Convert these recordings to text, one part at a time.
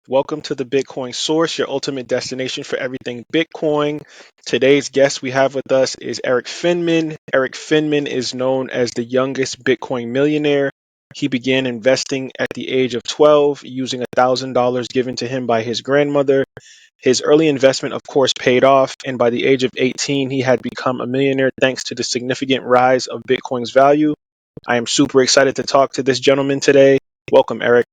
Welcome to the Bitcoin Source, your ultimate destination for everything Bitcoin. Today's guest we have with us is Erik Finman. Erik Finman is known as the youngest Bitcoin millionaire. He began investing at the age of 12 using $1,000 given to him by his grandmother. His early investment, of course, paid off, and by the age of 18, he had become a millionaire thanks to the significant rise of Bitcoin's value. I am super excited to talk to this gentleman today. Welcome, Erik.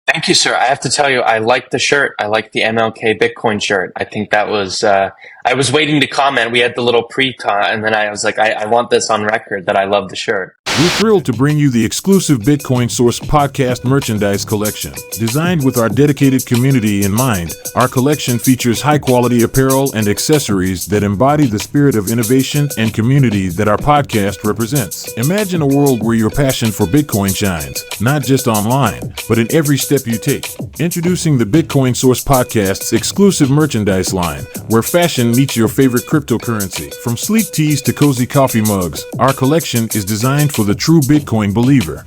Thank you, sir. I have to tell you, I like the shirt. I like the MLK Bitcoin shirt. I think that was, I was waiting to comment. We had the little pre-con, and then I was like, I want this on record that I love the shirt. We're thrilled to bring you the exclusive Bitcoin Source podcast merchandise collection. Designed with our dedicated community in mind, our collection features high-quality apparel and accessories that embody the spirit of innovation and community that our podcast represents. Imagine a world where your passion for Bitcoin shines, not just online, but in every step you take. Introducing the Bitcoin Source podcast's exclusive merchandise line, where fashion meets your favorite cryptocurrency. From sleek tees to cozy coffee mugs, our collection is designed for the true Bitcoin believer.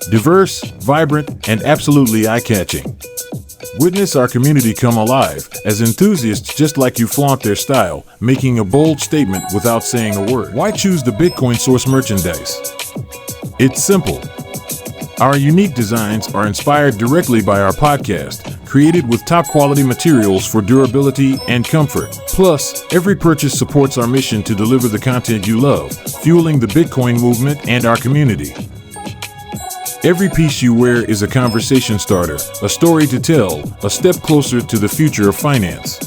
Diverse, vibrant, and absolutely eye-catching. Witness our community come alive as enthusiasts just like you flaunt their style, making a bold statement without saying a word. Why choose the Bitcoin Source merchandise? It's simple. Our unique designs are inspired directly by our podcast, created with top-quality materials for durability and comfort. Plus, every purchase supports our mission to deliver the content you love, fueling the Bitcoin movement and our community. Every piece you wear is a conversation starter, a story to tell, a step closer to the future of finance.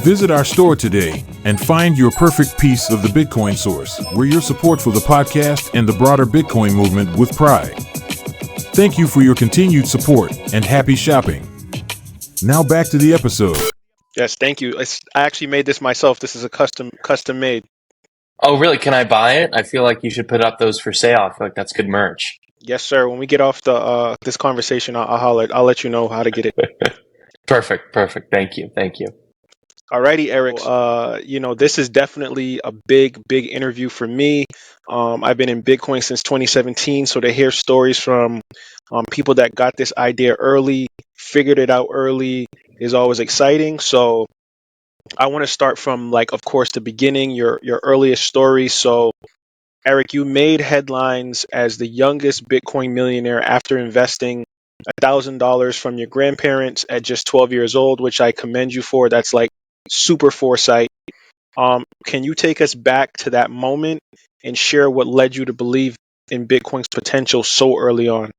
Visit our store today and find your perfect piece of the Bitcoin Source. We're your support for the podcast and the broader Bitcoin movement with pride. Thank you for your continued support and happy shopping. Now back to the episode. Yes, thank you. I actually made this myself. This is a custom made. Oh, really? Can I buy it? I feel like you should put up those for sale. I feel like that's good merch. Yes, sir. When we get off the this conversation, I'll holler. I'll let you know how to get it. Perfect. Thank you. Alrighty, Erik. This is definitely a big interview for me. I've been in Bitcoin since 2017, so to hear stories from people that got this idea early, figured it out early, is always exciting. So I want to start from, like, of course, the beginning, your earliest story. So, Erik, you made headlines as the youngest Bitcoin millionaire after investing $1,000 from your grandparents at just 12 years old, which I commend you for. That's like super foresight. Can you take us back to that moment and share what led you to believe in Bitcoin's potential so early on?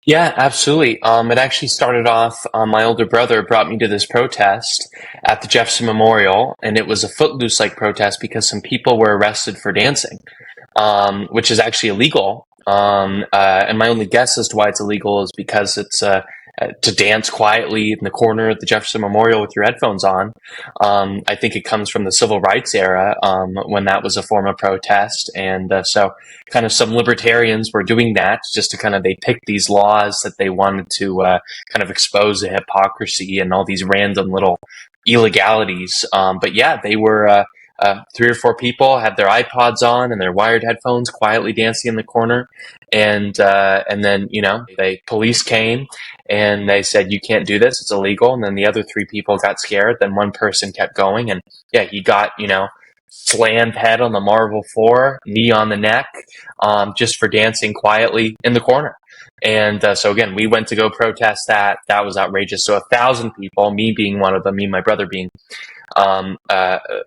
Yeah, absolutely. It actually started off, my older brother brought me to this protest at the Jefferson Memorial, and it was a footloose-like protest because some people were arrested for dancing, which is actually illegal. And my only guess as to why it's illegal is because it's to dance quietly in the corner of the Jefferson Memorial with your headphones on. I think it comes from the civil rights era, when that was a form of protest. And so kind of some libertarians were doing that just to they picked these laws that they wanted to kind of expose the hypocrisy and all these random little illegalities. But yeah, they were 3 or 4 people had their iPods on and their wired headphones, quietly dancing in the corner, and then police came and they said, "You can't do this; it's illegal." And then the other 3 people got scared. Then one person kept going, and yeah, he got slammed head on the marble floor, knee on the neck, just for dancing quietly in the corner. And so again, we went to go protest that. That was outrageous. So 1,000 people, me being one of them, me and my brother being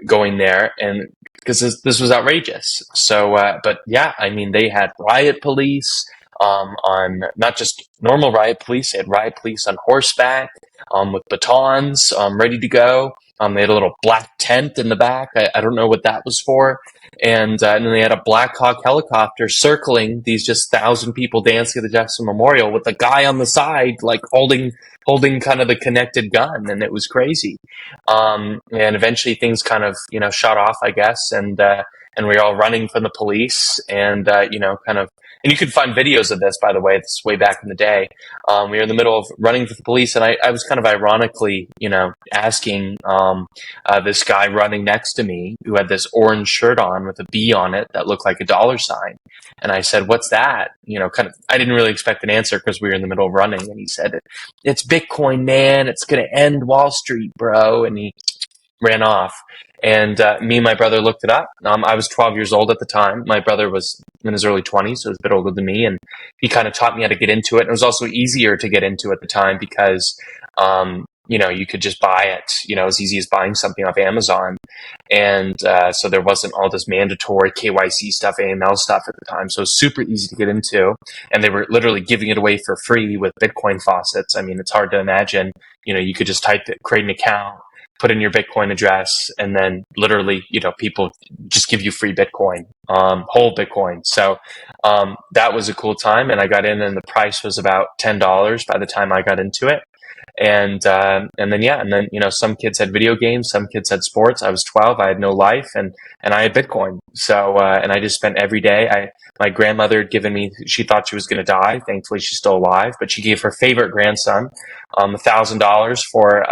going there, and because this was outrageous. So, but yeah, I mean, they had riot police on not just normal riot police; they had riot police on horseback with batons ready to go. They had a little black tent in the back. I don't know what that was for. And then they had a Black Hawk helicopter circling these just 1,000 people dancing at the Jefferson Memorial with a guy on the side, like holding kind of the connected gun. And it was crazy. And eventually things kind of, shut off, I guess. And we were all running from the police and, kind of and you can find videos of this, by the way. This is way back in the day. We were in the middle of running for the police, and I was kind of ironically, asking this guy running next to me who had this orange shirt on with a B on it that looked like a dollar sign. And I said, "What's that?" I didn't really expect an answer because we were in the middle of running. And he said, "It's Bitcoin, man. It's going to end Wall Street, bro." And he ran off. And me and my brother looked it up. I was 12 years old at the time. My brother was in his early 20s, so he was a bit older than me. And he kind of taught me how to get into it. And it was also easier to get into at the time because, you could just buy it, as easy as buying something off Amazon. And so there wasn't all this mandatory KYC stuff, AML stuff at the time. So it was super easy to get into. And they were literally giving it away for free with Bitcoin faucets. I mean, it's hard to imagine, you could just type it, create an account, put in your Bitcoin address, and then literally, people just give you free Bitcoin, whole Bitcoin. So that was a cool time. And I got in, and the price was about $10 by the time I got into it. And then some kids had video games, some kids had sports. I was 12, I had no life, and I had Bitcoin. So and I just spent every day. My grandmother had given me. She thought she was going to die. Thankfully, she's still alive. But she gave her favorite grandson $1,000 for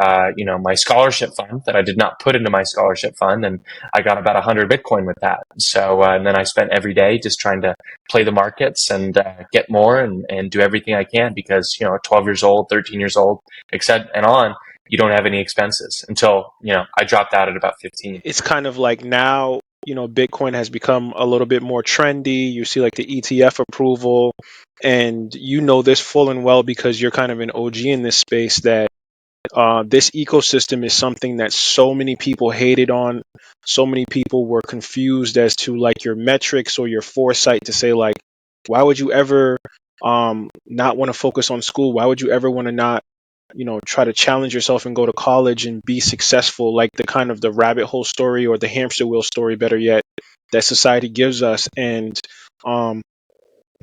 my scholarship fund that I did not put into my scholarship fund, and I got about 100 Bitcoin with that. So and then I spent every day just trying to play the markets and get more and do everything I can because 12 years old, 13 years old, except and on, you don't have any expenses until I dropped out at about 15. It's kind of like now, Bitcoin has become a little bit more trendy. You see like the ETF approval, and this full and well because you're kind of an OG in this space that this ecosystem is something that so many people hated on. So many people were confused as to like your metrics or your foresight to say like, why would you ever not want to focus on school? Why would you ever want to not try to challenge yourself and go to college and be successful, like the kind of the rabbit hole story or the hamster wheel story, better yet, that society gives us. And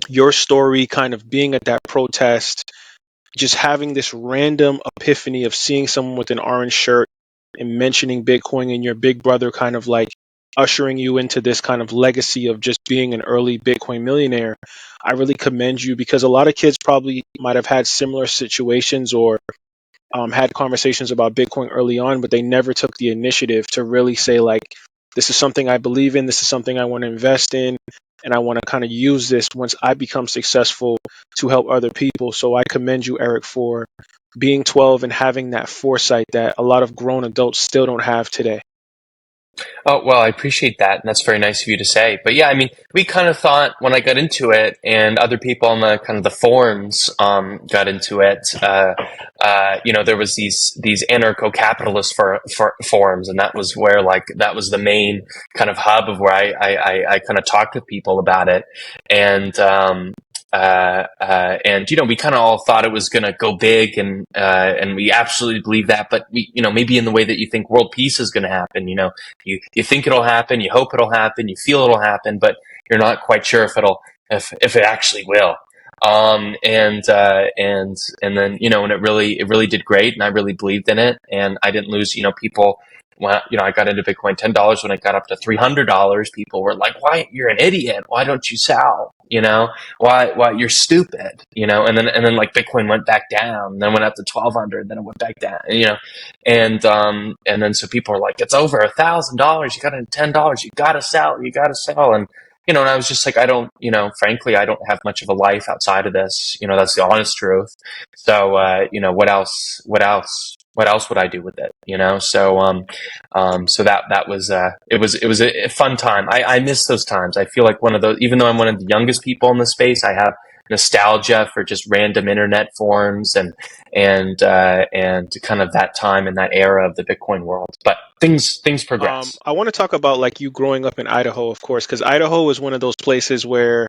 your story kind of being at that protest, just having this random epiphany of seeing someone with an orange shirt and mentioning Bitcoin and your big brother kind of like ushering you into this kind of legacy of just being an early Bitcoin millionaire. I really commend you because a lot of kids probably might have had similar situations or had conversations about Bitcoin early on, but they never took the initiative to really say like, this is something I believe in. This is something I want to invest in. And I want to kind of use this once I become successful to help other people. So I commend you, Erik, for being 12 and having that foresight that a lot of grown adults still don't have today. Oh, well, I appreciate that. And that's very nice of you to say. But yeah, I mean, we kind of thought when I got into it and other people on the kind of the forums, got into it, there was these anarcho-capitalist forums. And that was where that was the main kind of hub of where I kind of talked with people about it. And we kind of all thought it was going to go big, and we absolutely believe that. But we, maybe in the way that you think world peace is going to happen, you think it'll happen, you hope it'll happen, you feel it'll happen, but you're not quite sure if it actually will. And then and it really did great, and I really believed in it, and I didn't lose people. When I got into Bitcoin $10, when it got up to $300, people were like, "Why, you're an idiot? Why don't you sell? Why you're stupid? And then like Bitcoin went back down, and then went up to 1,200, then it went back down, and then so people are like, it's over $1,000. You got it at $10. You gotta sell. And and I was just like, I don't, frankly, I don't have much of a life outside of this. That's the honest truth. So, what else would I do with it? So that was, it was a fun time. I miss those times. I feel like one of those, even though I'm one of the youngest people in the space, I have nostalgia for just random internet forums and kind of that time and that era of the Bitcoin world. But things progress. I want to talk about like you growing up in Idaho, of course, because Idaho is one of those places where,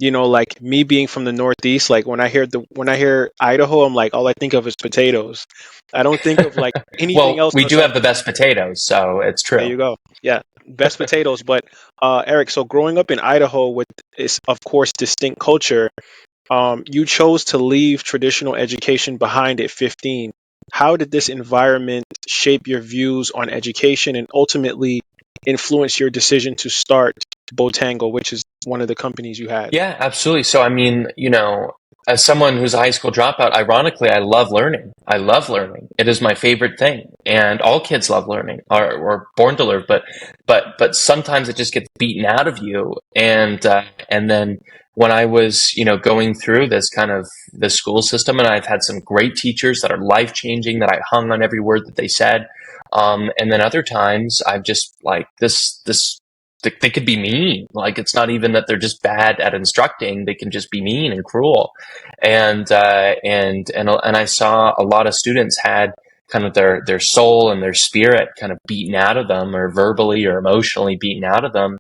like me being from the Northeast, like when I hear Idaho, I'm like, all I think of is potatoes. I don't think of like anything Well, else. we do have the best potatoes, so it's There true. you go. Yeah, best potatoes. But Erik, so growing up in Idaho with its, of course, distinct culture, you chose to leave traditional education behind at 15. How did this environment shape your views on education and ultimately influence your decision to start Botango, which is one of the companies you had? Yeah, absolutely. So, I mean, as someone who's a high school dropout, ironically, I love learning. I love learning. It is my favorite thing. And all kids love learning or born to learn, but sometimes it just gets beaten out of you. And then when I was, going through this kind of the school system, and I've had some great teachers that are life changing that I hung on every word that they said. And then other times I've just like this they could be mean. Like, it's not even that they're just bad at instructing; they can just be mean and cruel. And I saw a lot of students had kind of their soul and their spirit kind of beaten out of them, or verbally or emotionally beaten out of them.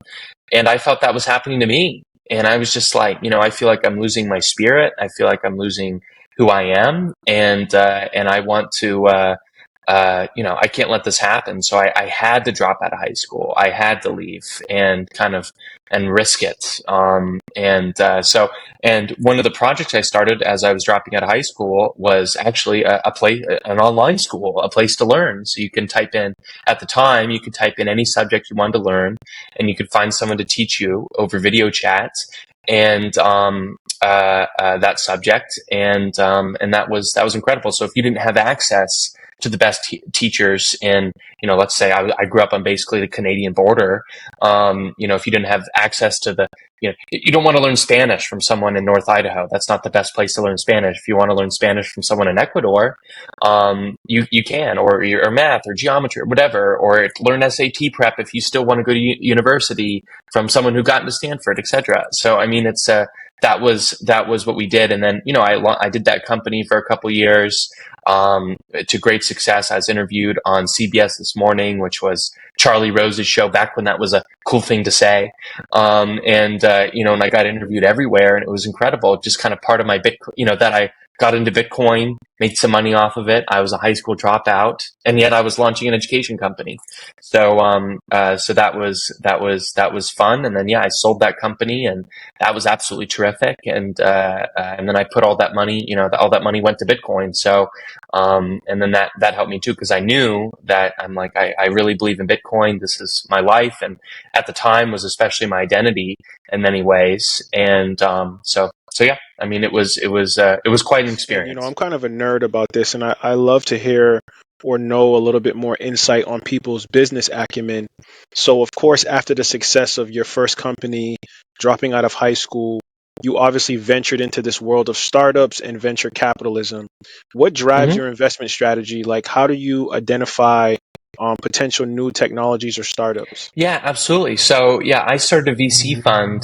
And I felt that was happening to me. And I was just like, I feel like I'm losing my spirit. I feel like I'm losing who I am, and I want to. I can't let this happen. So I had to drop out of high school. I had to leave and and risk it. And one of the projects I started as I was dropping out of high school was actually an online school, a place to learn. So you can type in, at the time, you could type in any subject you wanted to learn, and you could find someone to teach you over video chats. And that subject, and that was incredible. So if you didn't have access to the best teachers in, let's say I grew up on basically the Canadian border, if you didn't have access to you don't want to learn Spanish from someone in North Idaho. That's not the best place to learn Spanish. If you want to learn Spanish from someone in Ecuador, you can, or math or geometry or whatever, or learn SAT prep if you still want to go to university from someone who got into Stanford, etc. So, I mean, it's that was what we did. And then, I did that company for a couple years, to great success. I was interviewed on CBS This Morning, which was Charlie Rose's show back when that was a cool thing to say. And I got interviewed everywhere, and it was incredible. Just kind of part of my Bitcoin, that I got into Bitcoin, made some money off of it. I was a high school dropout, and yet I was launching an education company. So, so that was fun. And then, I sold that company, and that was absolutely terrific. And then I put all that money, all that money went to Bitcoin. So, and then that helped me too, because I knew that I'm like, I really believe in Bitcoin. This is my life. And at the time was especially my identity in many ways. And, so yeah, I mean, it was quite an And, experience. I'm kind of a nerd about this, and I love to hear or know a little bit more insight on people's business acumen. So, of course, after the success of your first company, dropping out of high school, you obviously ventured into this world of startups and venture capitalism. What drives Mm-hmm. your investment strategy? Like, how do you identify potential new technologies or startups? Yeah, absolutely. So yeah, I started a VC fund,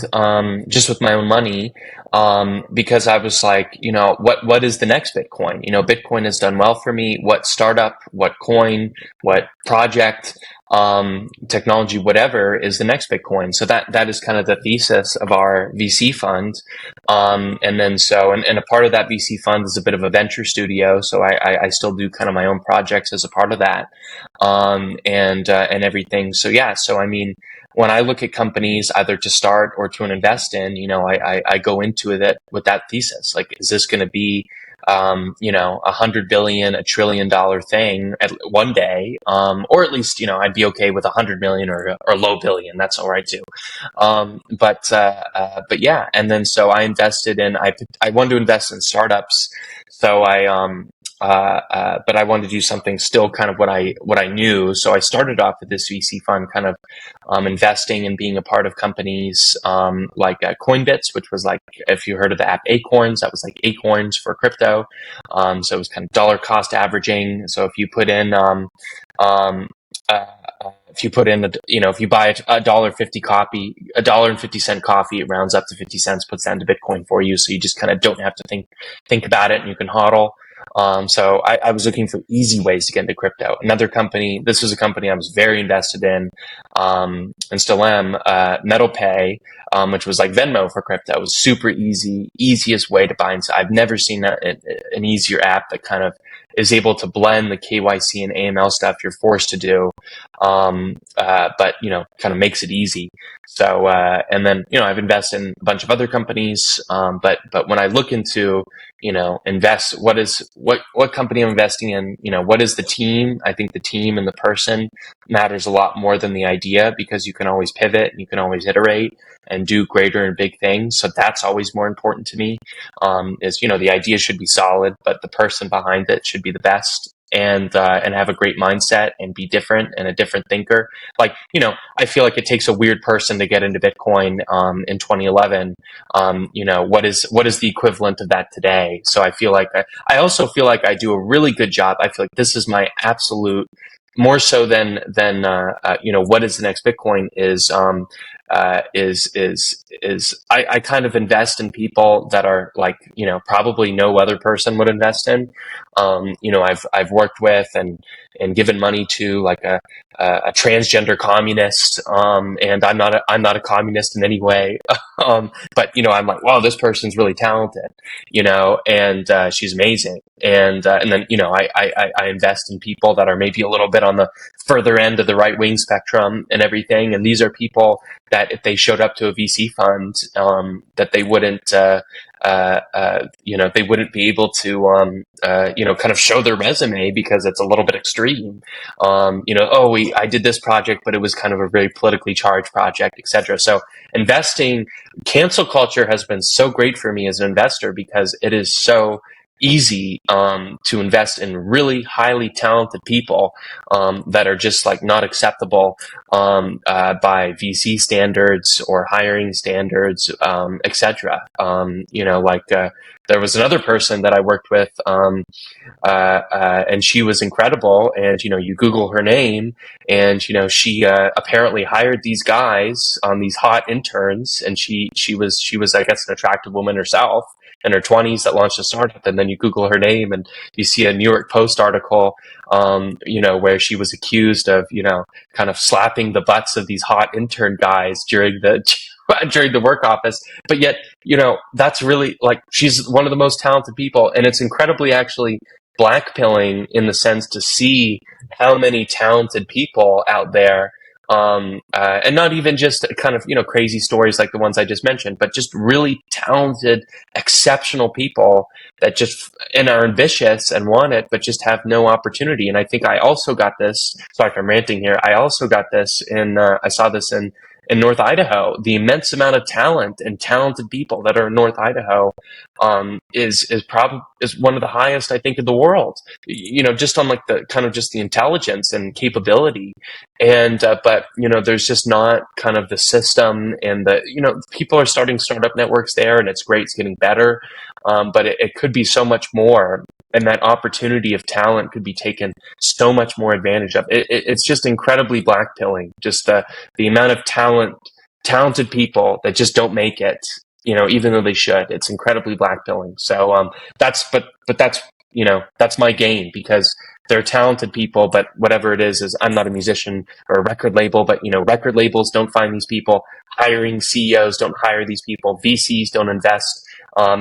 just with my own money, because I was like, what is the next Bitcoin? Bitcoin has done well for me. What startup, what coin, what project, technology, whatever is the next Bitcoin? So that is kind of the thesis of our VC fund. And then and a part of that VC fund is a bit of a venture studio. So I still do kind of my own projects as a part of that, and everything. So yeah, so I mean, when I look at companies either to start or to invest in, I go into it with that thesis. Like, is this going to be, 100 billion, $1 trillion thing at one day, or at least, I'd be okay with 100 million or low billion. That's all right too. But yeah, and then so I invested in, I wanted to invest in startups. So but I wanted to do something still kind of what I knew. So I started off with this VC fund, kind of investing and being a part of companies like Coinbits, which was like, if you heard of the app Acorns, that was like Acorns for crypto. So it was kind of dollar cost averaging. So if you put in um, uh, if you put in, if you buy $1.50 coffee, it rounds up to 50 cents, puts that into Bitcoin for you. So you just kind of don't have to think about it, and you can hodl. So I was looking for easy ways to get into crypto. Another company, this was a company I was very invested in, and still am, MetalPay, which was like Venmo for crypto. It was super easiest way to buy. And so I've never seen an easier app that kind of is able to blend the KYC and AML stuff you're forced to do, but kind of makes it easy. So and then I've invested in a bunch of other companies, but when I look into invest, what company I'm investing in, what is the team. I think the team and the person matters a lot more than the idea, because you can always pivot and you can always iterate and do greater and big things. So that's always more important to me. Is, the idea should be solid, but the person behind it should be the best, and have a great mindset and be different and a different thinker. Like, I feel like it takes a weird person to get into Bitcoin in 2011. What is the equivalent of that today? So I feel like I also feel like I do a really good job. I feel like this is my absolute, more so than what is the next Bitcoin is I kind of invest in people that are like, probably no other person would invest in. I've worked with and given money to like a transgender communist, and I'm not a communist in any way. But I'm like, wow, this person's really talented, and she's amazing. And then, I invest in people that are maybe a little bit on the further end of the right wing spectrum and everything. And these are people that if they showed up to a VC fund, that they wouldn't, they wouldn't be able to, kind of show their resume, because it's a little bit extreme. I did this project, but it was kind of a very politically charged project, etc. So investing, cancel culture has been so great for me as an investor, because it is so easy to invest in really highly talented people that are just like not acceptable by VC standards or hiring standards, etc. There was another person that I worked with, and she was incredible. And you Google her name, and she apparently hired these guys, these hot interns, and she was I guess an attractive woman herself in her 20s that launched a startup. And then you Google her name and you see a New York Post article, where she was accused of, kind of slapping the butts of these hot intern guys during the work office. But yet, that's really like, she's one of the most talented people. And it's incredibly actually blackpilling in the sense to see how many talented people out there, and not even just kind of, crazy stories like the ones I just mentioned, but just really talented, exceptional people that just, and are ambitious and want it, but just have no opportunity. And I think I also got this, sorry if I'm ranting here, I also got this I saw this in North Idaho. The immense amount of talent and talented people that are in North Idaho, is one of the highest, I think, in the world, just on like the kind of just the intelligence and capability. And, but, there's just not kind of the system, and people are starting startup networks there, and it's great. It's getting better. But it could be so much more. And that opportunity of talent could be taken so much more advantage of. It's just incredibly blackpilling. Just the amount of talented people that just don't make it, even though they should. It's incredibly blackpilling. So that's that's my game, because they're talented people, but whatever it is I'm not a musician or a record label, but record labels don't find these people. Hiring CEOs don't hire these people. VCs don't invest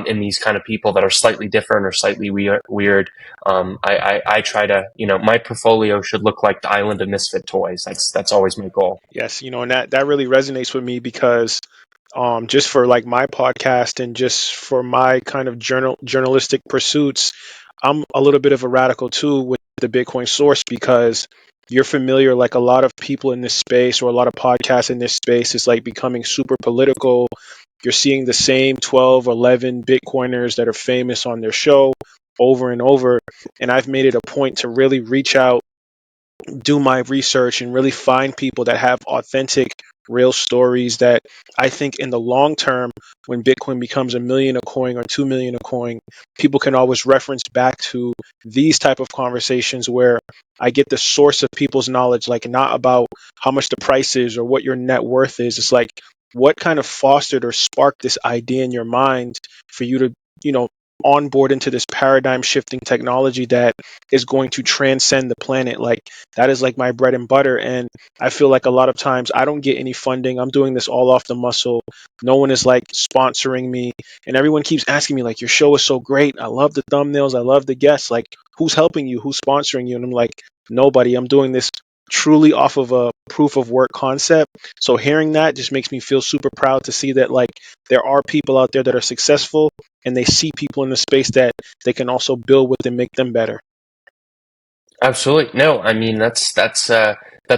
in these kind of people that are slightly different or slightly weird. I try to, my portfolio should look like the island of misfit toys. That's always my goal. Yes, and that really resonates with me, because just for like my podcast and just for my kind of journalistic pursuits, I'm a little bit of a radical too with the Bitcoin source, because you're familiar, like a lot of people in this space or a lot of podcasts in this space is like becoming super political. You're seeing the same 12 or 11 Bitcoiners that are famous on their show over and over. And I've made it a point to really reach out, do my research, and really find people that have authentic, real stories that I think in the long term, when Bitcoin becomes 1 million a coin or 2 million a coin, people can always reference back to these type of conversations where I get the source of people's knowledge, like not about how much the price is or what your net worth is. It's like, what kind of fostered or sparked this idea in your mind for you to, onboard into this paradigm shifting technology that is going to transcend the planet. Like, that is like my bread and butter. And I feel like a lot of times I don't get any funding. I'm doing this all off the muscle. No one is like sponsoring me. And everyone keeps asking me, like, your show is so great. I love the thumbnails. I love the guests. Like, who's helping you? Who's sponsoring you? And I'm like, nobody. I'm doing this truly off of a proof of work concept. So hearing that just makes me feel super proud to see that like there are people out there that are successful and they see people in the space that they can also build with and make them better. Absolutely. No, I mean that's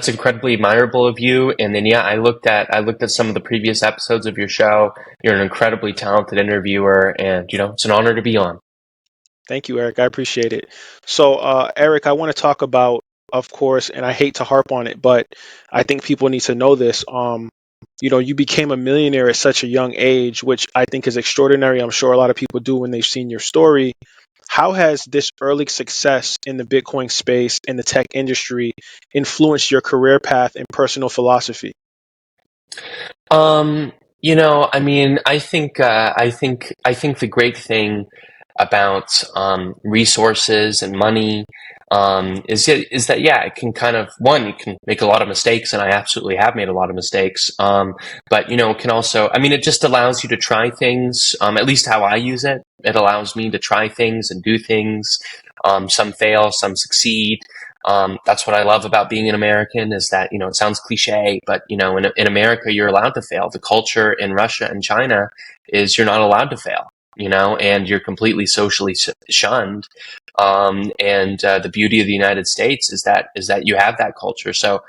incredibly admirable of you. And then yeah, I looked at some of the previous episodes of your show. You're an incredibly talented interviewer, and it's an honor to be on. Thank you, Eric. I appreciate it. So, Eric, I want to talk about, of course, and I hate to harp on it, but I think people need to know this. You became a millionaire at such a young age, which I think is extraordinary. I'm sure a lot of people do when they've seen your story. How has this early success in the Bitcoin space and the tech industry influenced your career path and personal philosophy? Um, I mean, I think the great thing about resources and money is that yeah, it can kind of one, you can make a lot of mistakes, and I absolutely have made a lot of mistakes. But it can also, I mean, it just allows you to try things. At least how I use it, it allows me to try things and do things. Some fail, some succeed. That's what I love about being an American is that, it sounds cliche, but, in America, you're allowed to fail. The culture in Russia and China is you're not allowed to fail, and you're completely socially shunned. And the beauty of the United States is that you have that culture. So,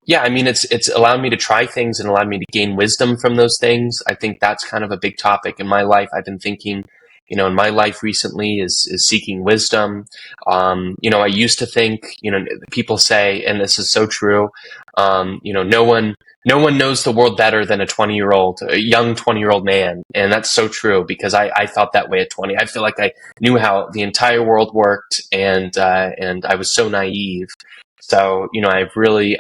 yeah, I mean, it's allowed me to try things and allowed me to gain wisdom from those things. I think that's kind of a big topic in my life. I've been thinking, in my life recently is seeking wisdom. I used to think, people say, and this is so true, no one knows the world better than a young 20-year-old man. And that's so true because I thought that way at 20. I feel like I knew how the entire world worked, and I was so naive. So, I've really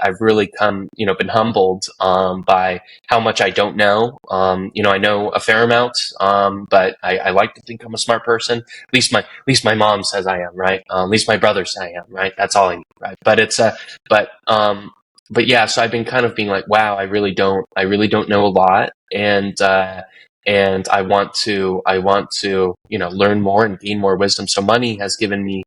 come, been humbled, by how much I don't know. I know a fair amount, but I like to think I'm a smart person. At least my mom says I am, right? At least my brother says I am, right? That's all I need, right? But, um, but yeah, so I've been kind of being like, wow, I really don't know a lot. And I want to, learn more and gain more wisdom. So money has given me,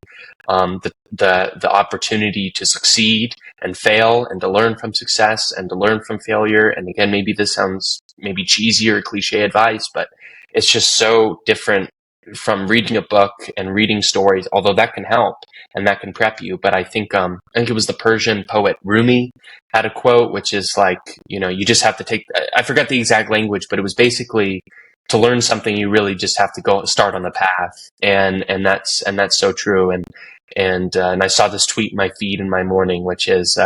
the opportunity to succeed and fail and to learn from success and to learn from failure. And again, maybe this sounds maybe cheesy or cliche advice, but it's just so different from reading a book and reading stories, although that can help and that can prep you. But I think it was the Persian poet Rumi had a quote, which is like, you just have to I forgot the exact language, but it was basically to learn something, you really just have to go start on the path. And that's so true. And I saw this tweet in my feed in my morning, which is,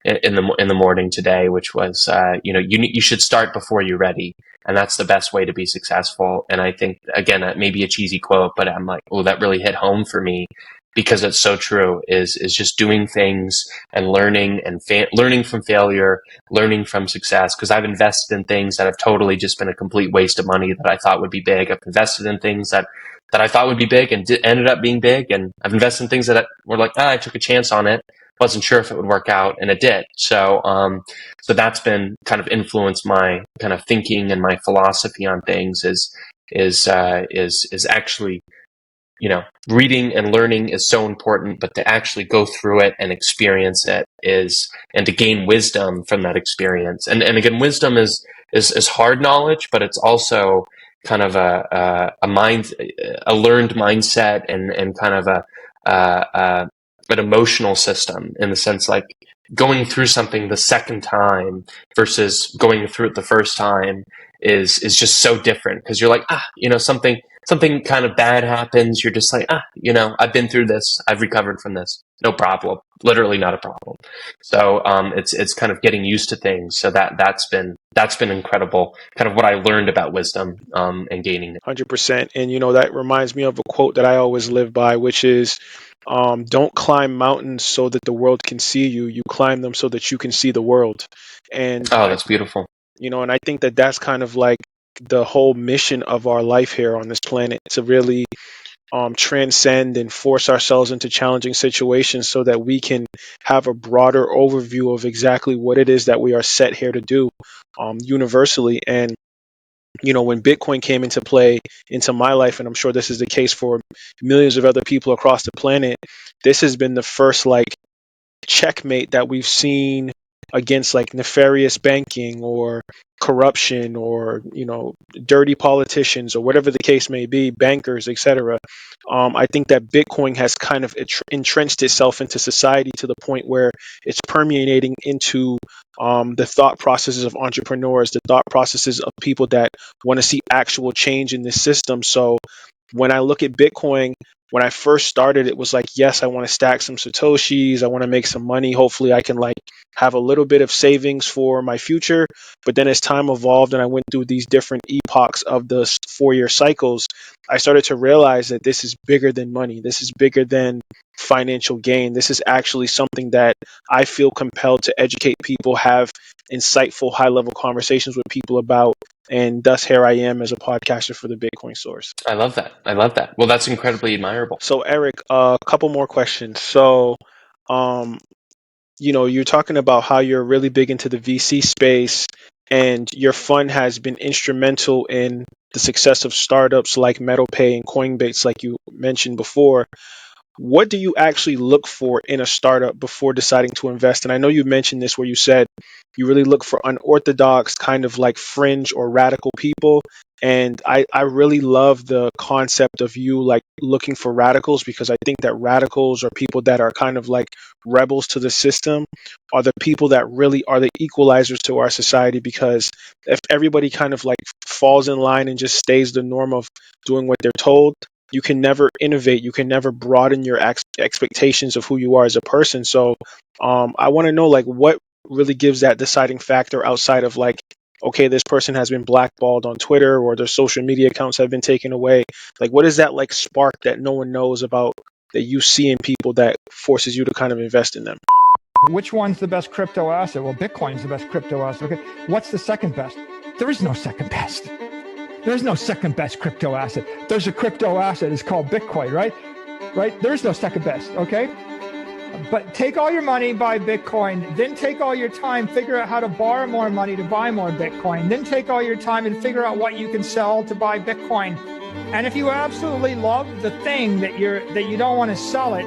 in the morning today, which was, you should start before you're ready. And that's the best way to be successful. And I think, again, that may be a cheesy quote, but I'm like, oh, that really hit home for me because it's so true is just doing things and learning and learning from failure, learning from success. Cause I've invested in things that have totally just been a complete waste of money that I thought would be big. I've invested in things that I thought would be big and ended up being big. And I've invested in things that were like, I took a chance on it. Wasn't sure if it would work out, and it did. So that's been kind of influenced my kind of thinking and my philosophy on things is actually, reading and learning is so important, but to actually go through it and experience it and to gain wisdom from that experience. And again, wisdom is hard knowledge, but it's also kind of a learned mindset and kind of an emotional system in the sense like going through something the second time versus going through it the first time is just so different because you're like, something kind of bad happens. You're just like, I've been through this. I've recovered from this. No problem. Literally not a problem. So, it's kind of getting used to things. So that's been incredible. Kind of what I learned about wisdom, and gaining it. 100%. And, that reminds me of a quote that I always live by, which is, don't climb mountains so that the world can see you. You climb them so that you can see the world. And Oh, that's beautiful. and I think that that's kind of like the whole mission of our life here on this planet to really transcend and force ourselves into challenging situations so that we can have a broader overview of exactly what it is that we are set here to do universally. And when Bitcoin came into play into my life, and I'm sure this is the case for millions of other people across the planet, this has been the first like checkmate that we've seen against like nefarious banking or corruption or dirty politicians or whatever the case may be, bankers, etc. I think that Bitcoin has kind of entrenched itself into society to the point where it's permeating into the thought processes of entrepreneurs, the thought processes of people that want to see actual change in this system. So when I look at Bitcoin, when I first started, it was like, yes, I want to stack some Satoshis. I want to make some money. Hopefully I can like have a little bit of savings for my future. But then as time evolved and I went through these different epochs of the 4-year cycles, I started to realize that this is bigger than money. This is bigger than financial gain. This is actually something that I feel compelled to educate people, have insightful, high level conversations with people about. And thus, here I am as a podcaster for the Bitcoin Source. I love that. I love that. Well, that's incredibly admirable. So, Erik, a couple more questions. So, you're talking about how you're really big into the VC space and your fund has been instrumental in the success of startups like MetalPay and Coinbase, like you mentioned before. What do you actually look for in a startup before deciding to invest? And I know you mentioned this where you said you really look for unorthodox, kind of like fringe or radical people. And I really love the concept of you like looking for radicals, because I think that radicals are people that are kind of like rebels to the system, are the people that really are the equalizers to our society. Because if everybody kind of like falls in line and just stays the norm of doing what they're told, you can never innovate. You can never broaden your expectations of who you are as a person. So I want to know like what really gives that deciding factor outside of like, okay, this person has been blackballed on Twitter or their social media accounts have been taken away. Like, what is that like spark that no one knows about that you see in people that forces you to kind of invest in them? Which one's the best crypto asset? Well, Bitcoin's the best crypto asset. Okay, what's the second best? There is no second best. There's no second best crypto asset. There's a crypto asset. It's called Bitcoin, right? Right? There's no second best, okay? But take all your money, buy Bitcoin, then take all your time, figure out how to borrow more money to buy more Bitcoin, then take all your time and figure out what you can sell to buy Bitcoin. And if you absolutely love the thing that you don't want to sell it,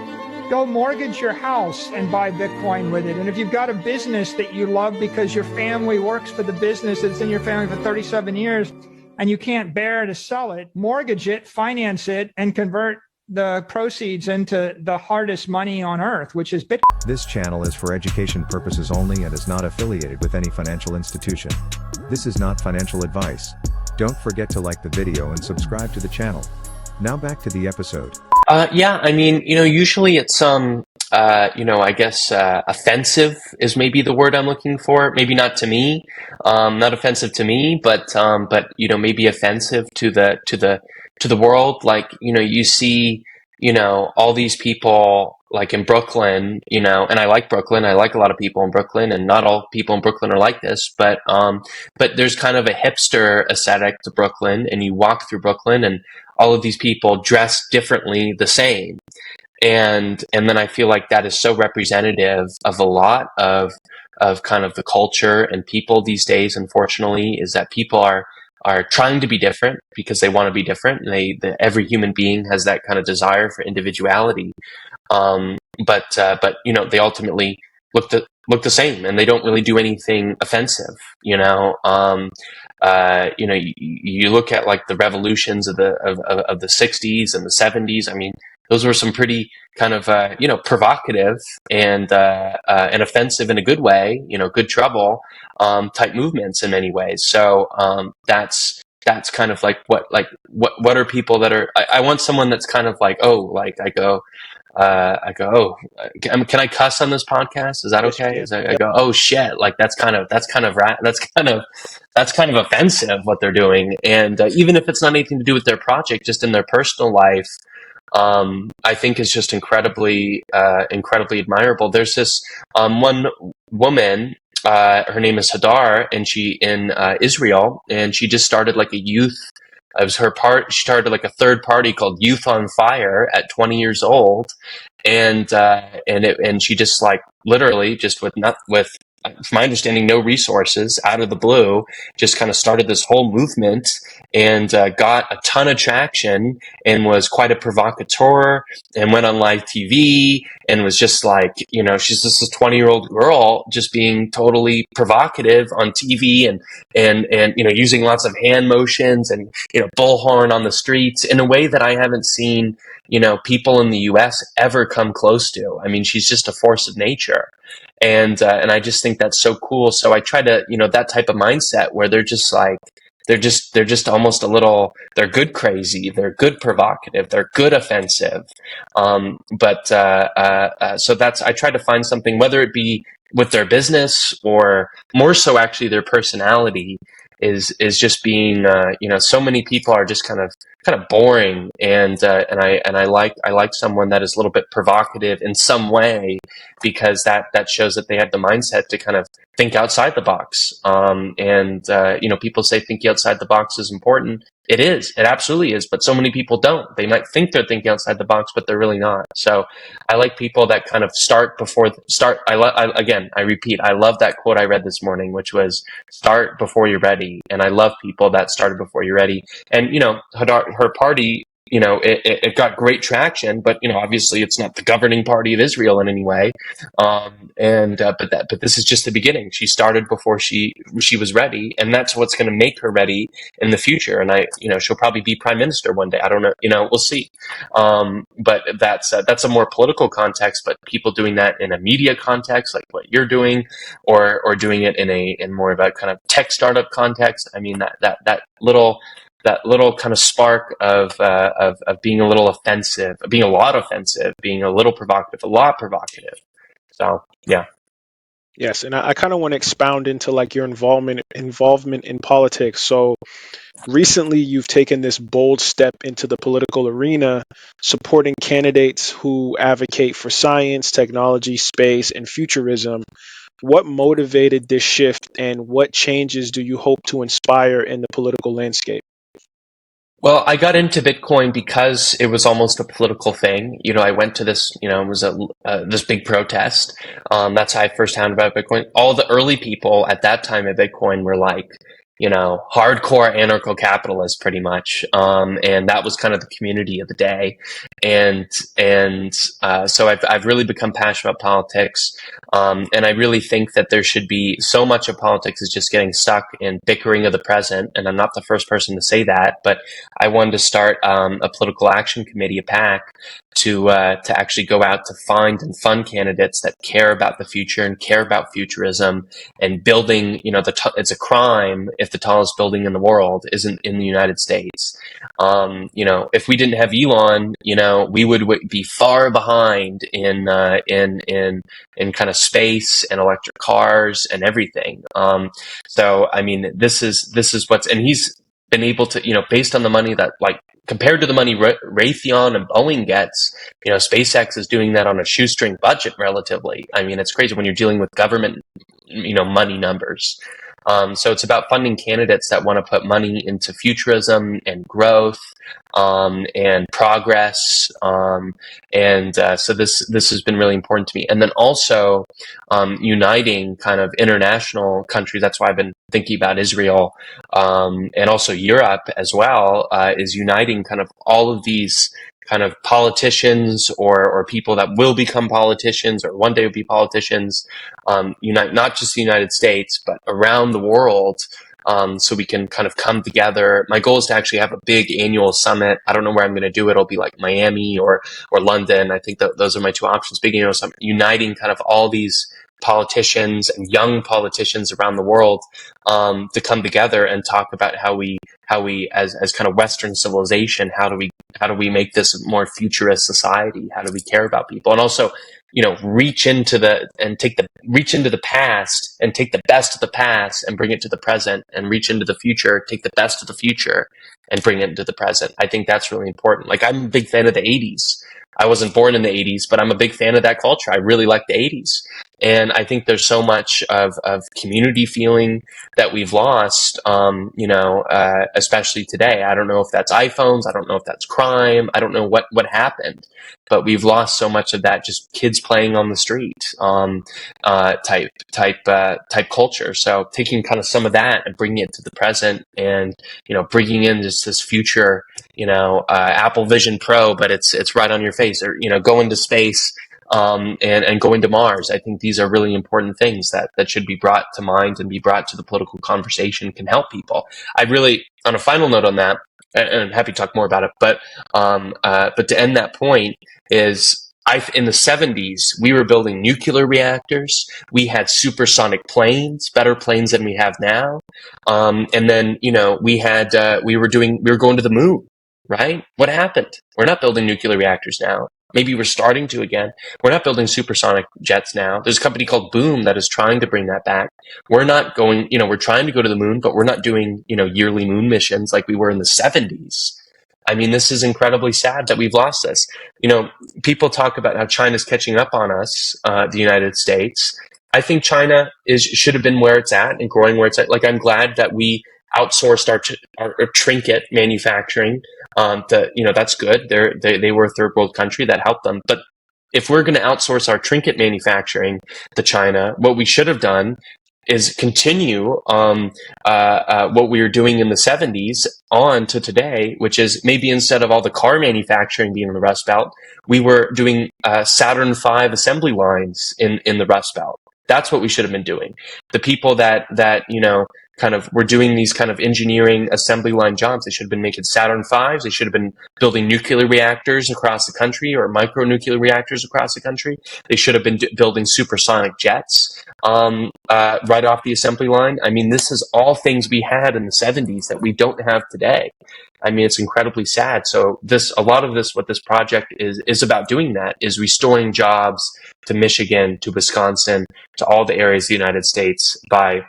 go mortgage your house and buy Bitcoin with it. And if you've got a business that you love because your family works for the business that's in your family for 37 years and you can't bear to sell it, mortgage it, finance it, and convert the proceeds into the hardest money on earth, which is Bitcoin. This channel is for education purposes only and is not affiliated with any financial institution. This is not financial advice. Don't forget to like the video and subscribe to the channel. Now back to the episode. Yeah, I mean, usually it's I guess offensive is maybe the word I'm looking for. Maybe not to me, not offensive to me, but maybe offensive to the world. Like, you see, all these people like in Brooklyn, and I like Brooklyn. I like a lot of people in Brooklyn, and not all people in Brooklyn are like this, but there's kind of a hipster aesthetic to Brooklyn, and you walk through Brooklyn and all of these people dress differently the same. And then I feel like that is so representative of a lot of kind of the culture and people these days, unfortunately, is that people are trying to be different because they want to be different. And every human being has that kind of desire for individuality. But they ultimately look the same, and they don't really do anything offensive. You look at like the revolutions of the 60s and the 70s. I mean, those were some pretty kind of provocative and offensive in a good way, good trouble type movements in many ways. So that's kind of like what are people that are. I want someone that's kind of like, can I cuss on this podcast? Is that okay? I go, oh shit, like that's kind of offensive what they're doing. And even if it's not anything to do with their project, just in their personal life, I think is just incredibly admirable. There's this one woman, her name is Hadar, and she in Israel, and she just started like a youth. It was her part. She started like a third party called Youth on Fire at 20 years old, and she just like literally just with from my understanding, no resources, out of the blue, just kind of started this whole movement and got a ton of traction and was quite a provocateur and went on live TV and was just like, she's just a 20-year-old girl just being totally provocative on TV and using lots of hand motions and, bullhorn on the streets in a way that I haven't seen, people in the US ever come close to. I mean, she's just a force of nature. And I just think that's so cool. So I try to, that type of mindset where they're just like, they're just almost a little, they're good crazy, they're good provocative, they're good offensive. So I try to find something, whether it be with their business or more so actually their personality is just being, so many people are just kind of boring. And I like someone that is a little bit provocative in some way, because that shows that they have the mindset to kind of think outside the box. People say thinking outside the box is important. It is. It absolutely is. But so many people don't. They might think they're thinking outside the box, but they're really not. So I like people that kind of start. I repeat, I love that quote I read this morning, which was start before you're ready. And I love people that started before you're ready. And, her party, it got great traction, but, obviously it's not the governing party of Israel in any way. But this is just the beginning. She started before she was ready, and that's what's going to make her ready in the future. And she'll probably be prime minister one day. I don't know. We'll see. But that's a more political context, but people doing that in a media context, like what you're doing, or doing it in more of a kind of tech startup context. I mean, that little kind of spark of being a little offensive, being a lot offensive, being a little provocative, a lot provocative. So, yeah. Yes, and I kind of want to expound into like your involvement in politics. So recently, you've taken this bold step into the political arena, supporting candidates who advocate for science, technology, space, and futurism. What motivated this shift, and what changes do you hope to inspire in the political landscape? Well, I got into Bitcoin because it was almost a political thing. I went to this, it was this big protest. That's how I first found about Bitcoin. All the early people at that time at Bitcoin were like, hardcore anarcho-capitalists pretty much. And that was kind of the community of the day. So I've really become passionate about politics. And I really think that there should be so much of politics is just getting stuck in bickering of the present. And I'm not the first person to say that, but I wanted to start a political action committee, a PAC, to actually go out to find and fund candidates that care about the future and care about futurism and building. It's a crime if the tallest building in the world isn't in the United States. If we didn't have Elon, we would be far behind in kind of space and electric cars and everything. So I mean, this is what's, and he's been able to, based on the money that, like, compared to the money Raytheon and Boeing gets, SpaceX is doing that on a shoestring budget relatively. I mean, it's crazy when you're dealing with government, money numbers. So it's about funding candidates that want to put money into futurism and growth, and progress. So this has been really important to me. And then also, uniting kind of international countries. That's why I've been thinking about Israel, and also Europe as well, is uniting kind of all of these kind of politicians or people that will become politicians or one day will be politicians, unite not just the United States, but around the world, so we can kind of come together. My goal is to actually have a big annual summit. I don't know where I'm going to do it. It'll be like Miami or London. I think that those are my two options. Big annual summit, uniting kind of all these politicians and young politicians around the world, to come together and talk about how we as kind of Western civilization, how do we make this a more futurist society? How do we care about people? And also, reach into the past and take the best of the past and bring it to the present, and reach into the future, take the best of the future and bring it into the present. I think that's really important. Like, I'm a big fan of the 80s. I wasn't born in the 80s, but I'm a big fan of that culture. I really like the 80s. And I think there's so much of community feeling that we've lost, especially today. I don't know if that's iPhones. I don't know if that's crime. I don't know what happened, but we've lost so much of that, just kids playing on the street, type culture. So taking kind of some of that and bringing it to the present, and bringing in this future, Apple Vision Pro, but it's right on your face, or going to space, and going to Mars. I think these are really important things that should be brought to mind and be brought to the political conversation, can help people. I really, on a final note on that, and I'm happy to talk more about it, but to end that point is, in the 70s, we were building nuclear reactors. We had supersonic planes, better planes than we have now. And then, we were going to the moon, right? What happened? We're not building nuclear reactors now. Maybe we're starting to again. We're not building supersonic jets now. There's a company called Boom that is trying to bring that back. We're not going, we're trying to go to the moon, but we're not doing, yearly moon missions like we were in the 70s. I mean, this is incredibly sad that we've lost this. People talk about how China's catching up on us, the United States. I think China should have been where it's at and growing where it's at. Like, I'm glad that we outsourced our trinket manufacturing. That's good. They were a third world country, that helped them. But if we're going to outsource our trinket manufacturing to China, what we should have done is continue what we were doing in the 70s on to today, which is maybe instead of all the car manufacturing being in the Rust Belt, we were doing Saturn V assembly lines in the Rust Belt. That's what we should have been doing. The people that kind of were doing these kind of engineering assembly line jobs, they should have been making Saturn V's. They should have been building nuclear reactors across the country, or micro nuclear reactors across the country. They should have been building supersonic jets right off the assembly line. I mean, this is all things we had in the 70s that we don't have today. I mean, it's incredibly sad. So what this project is about doing, that is restoring jobs to Michigan, to Wisconsin, to all the areas of the United States by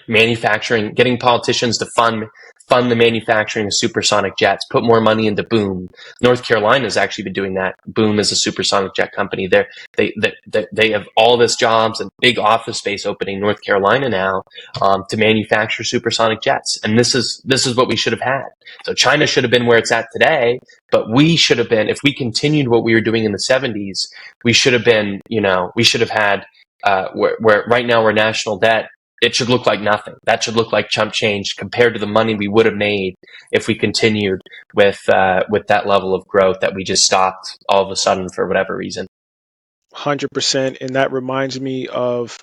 manufacturing, getting politicians to fund the manufacturing of supersonic jets, put more money into Boom. North Carolina has actually been doing that. Boom is a supersonic jet company. They have all this jobs and big office space opening in North Carolina now, to manufacture supersonic jets. And this is what we should have had. So China should have been where it's at today, but we should have been, if we continued what we were doing in the 70s, we should have been, we should have had, where right now we're national debt. It should look like nothing. That should look like chump change compared to the money we would have made if we continued with that level of growth that we just stopped all of a sudden for whatever reason. 100%. And that reminds me of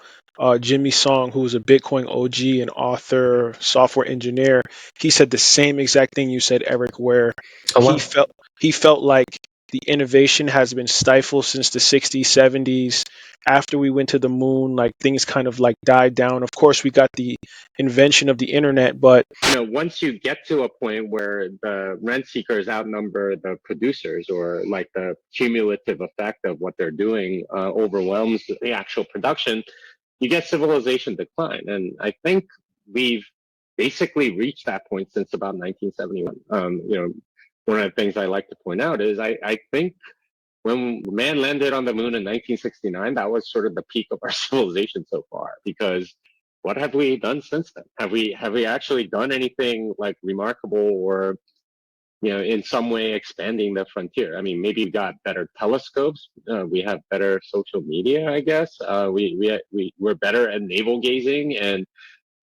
Jimmy Song, who's a Bitcoin OG and author, software engineer. He said the same exact thing you said, Eric, where he felt like the innovation has been stifled since the 60s, 70s. After we went to the moon, like, things kind of like died down. Of course, we got the invention of the internet, but once you get to a point where the rent seekers outnumber the producers, or like the cumulative effect of what they're doing overwhelms the actual production, you get civilization decline. And I think we've basically reached that point since about 1971. One of the things I like to point out is I think when man landed on the moon in 1969, that was sort of the peak of our civilization so far, because what have we done since then? Have we actually done anything like remarkable, or in some way expanding the frontier? I mean, maybe we've got better telescopes, we have better social media, I guess. We're better at navel gazing, and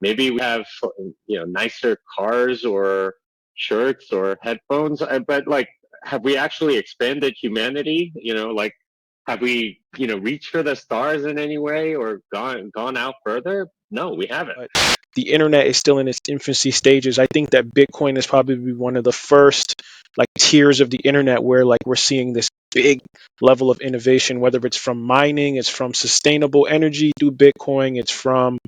maybe we have nicer cars or shirts or headphones. But like, have we actually expanded humanity? Have we reached for the stars in any way, or gone out further? No, we haven't. The internet is still in its infancy stages. I think that Bitcoin is probably one of the first like tiers of the internet where like we're seeing this big level of innovation, whether it's from mining, it's from sustainable energy through Bitcoin, it's from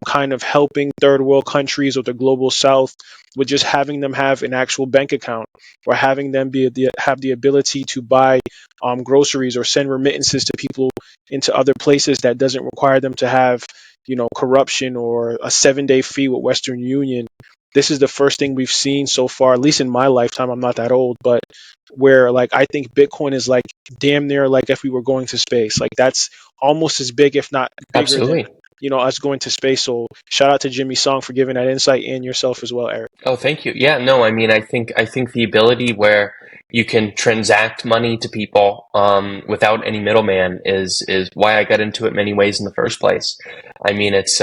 kind of helping third world countries or the global south with just having them have an actual bank account, or having them have the ability to buy groceries or send remittances to people into other places that doesn't require them to have corruption or a 7-day fee with Western Union. this is the first thing we've seen so far, at least in my lifetime. I'm not that old, but where like I think Bitcoin is like damn near like if we were going to space. Like that's almost as big, if not bigger than, Absolutely. us going to space. So shout out to Jimmy Song for giving that insight, and yourself as well, Eric. Oh, thank you. Yeah, no, I mean, I think the ability where you can transact money to people without any middleman is why I got into it many ways in the first place. I mean, it's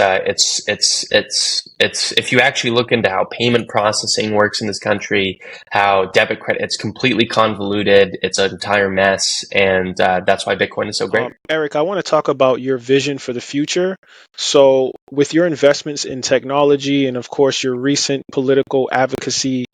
if you actually look into how payment processing works in this country, how debit credit, it's completely convoluted. It's an entire mess, and that's why Bitcoin is so great. Eric, I want to talk about your vision for the future. So, with your investments in technology and, of course, your recent political advocacy,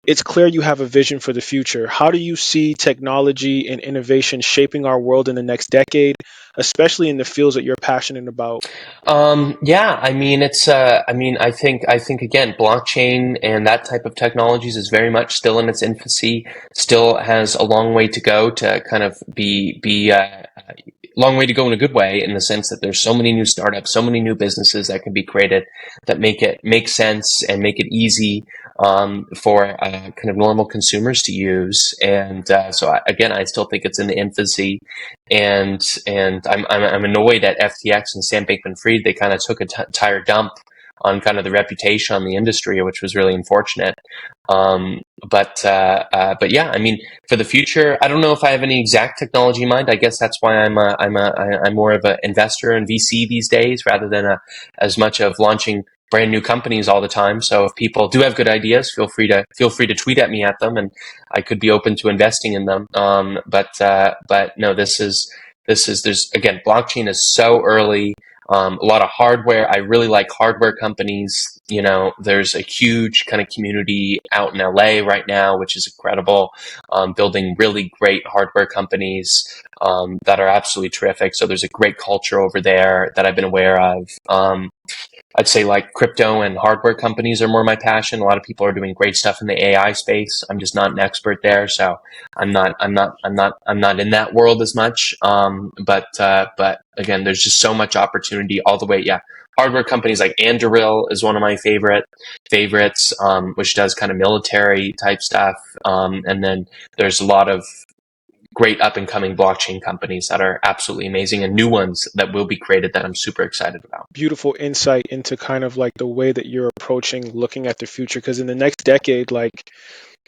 it's clear you have a vision for the future. How do you see technology and innovation shaping our world in the next decade, especially in the fields that you're passionate about? Yeah, I mean, I think again, blockchain and that type of technologies is very much still in its infancy, still has a long way to go to kind of be long way to go in a good way, in the sense that there's so many new startups, so many new businesses that can be created that make it make sense and make it easy for kind of normal consumers to use. And again, I still think it's in the infancy, and I'm annoyed at FTX and Sam Bankman-Fried. They kind of took a entire dump on kind of the reputation on the industry, which was really unfortunate. But yeah, I mean, for the future, I don't know if I have any exact technology in mind. I guess that's why I'm more of an investor in VC these days, rather than as much of launching brand new companies all the time. So if people do have good ideas, feel free to tweet at me at them, and I could be open to investing in them. But no, there's again, blockchain is so early. A lot of hardware. I really like hardware companies. You know, there's a huge kind of community out in LA right now, which is incredible, building really great hardware companies that are absolutely terrific. So there's a great culture over there that I've been aware of. I'd say like crypto and hardware companies are more my passion. A lot of people are doing great stuff in the AI space. I'm just not an expert there, so I'm not in that world as much. But again, there's just so much opportunity all the way. Yeah, hardware companies like Anduril is one of my favorites, which does kind of military type stuff. And then there's a lot of great up and coming blockchain companies that are absolutely amazing, and new ones that will be created that I'm super excited about. Beautiful insight into kind of like the way that you're approaching looking at the future. Because in the next decade, like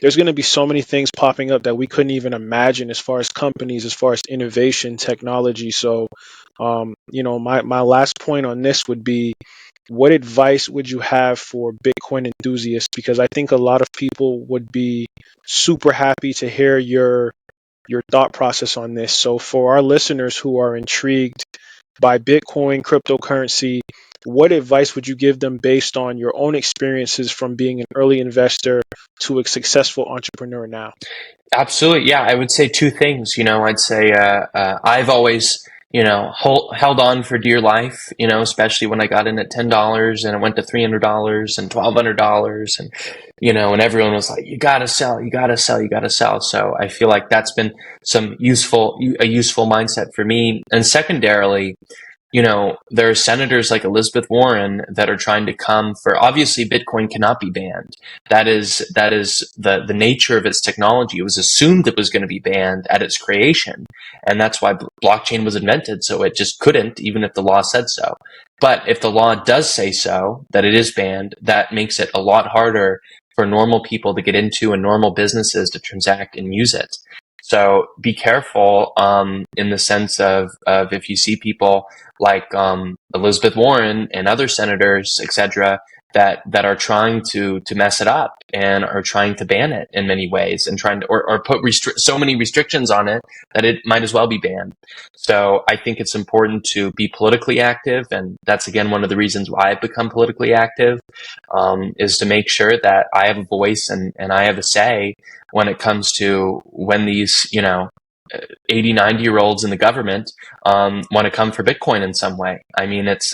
there's going to be so many things popping up that we couldn't even imagine as far as companies, as far as innovation, technology. So, my last point on this would be, what advice would you have for Bitcoin enthusiasts? Because I think a lot of people would be super happy to hear your thought process on this. So for our listeners who are intrigued by Bitcoin, cryptocurrency, what advice would you give them based on your own experiences from being an early investor to a successful entrepreneur now? Absolutely. Yeah, I would say two things. I'd say I've always, held on for dear life, especially when I got in at $10 and it went to $300 and $1,200, and everyone was like, you gotta sell, you gotta sell, you gotta sell. So I feel like that's been a useful mindset for me. And secondarily, there are senators like Elizabeth Warren that are trying to come for, obviously Bitcoin cannot be banned. That is the nature of its technology. It was assumed it was going to be banned at its creation. And that's why blockchain was invented. So it just couldn't, even if the law said so. But if the law does say so, that it is banned, that makes it a lot harder for normal people to get into and normal businesses to transact and use it. So be careful in the sense of if you see people like Elizabeth Warren and other senators, etc., that are trying to mess it up and are trying to ban it in many ways, and trying to or put so many restrictions on it that it might as well be banned. So I think it's important to be politically active, and that's again one of the reasons why I've become politically active, is to make sure that I have a voice and I have a say when it comes to when these 80, 90-year-olds in the government want to come for Bitcoin in some way. I mean, it's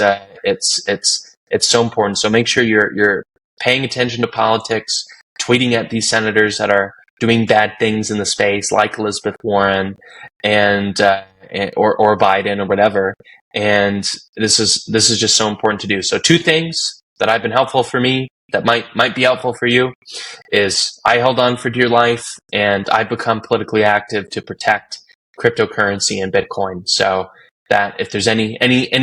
so important. So make sure you're paying attention to politics, tweeting at these senators that are doing bad things in the space, like Elizabeth Warren and or Biden or whatever. And this is just so important to do. So two things that have been helpful for me: that might be helpful for you is I held on for dear life, and I've become politically active to protect cryptocurrency and Bitcoin. So that if there's any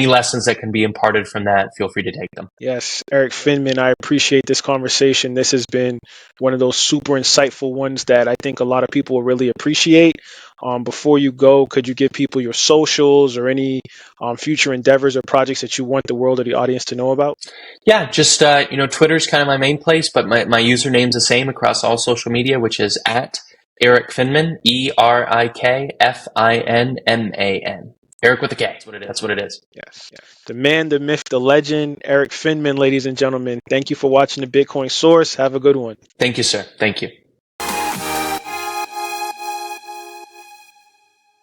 lessons that can be imparted from that, feel free to take them. Yes, Erik Finman, I appreciate this conversation. This has been one of those super insightful ones that I think a lot of people will really appreciate. Before you go, could you give people your socials or any future endeavors or projects that you want the world or the audience to know about? Yeah, just Twitter's kind of my main place, but my username's the same across all social media, which is at Erik Finman, ErikFinman. Erik with a K. That's what it is. Yes. The man, the myth, the legend, Erik Finman, ladies and gentlemen. Thank you for watching the Bitcoin Source. Have a good one. Thank you, sir. Thank you.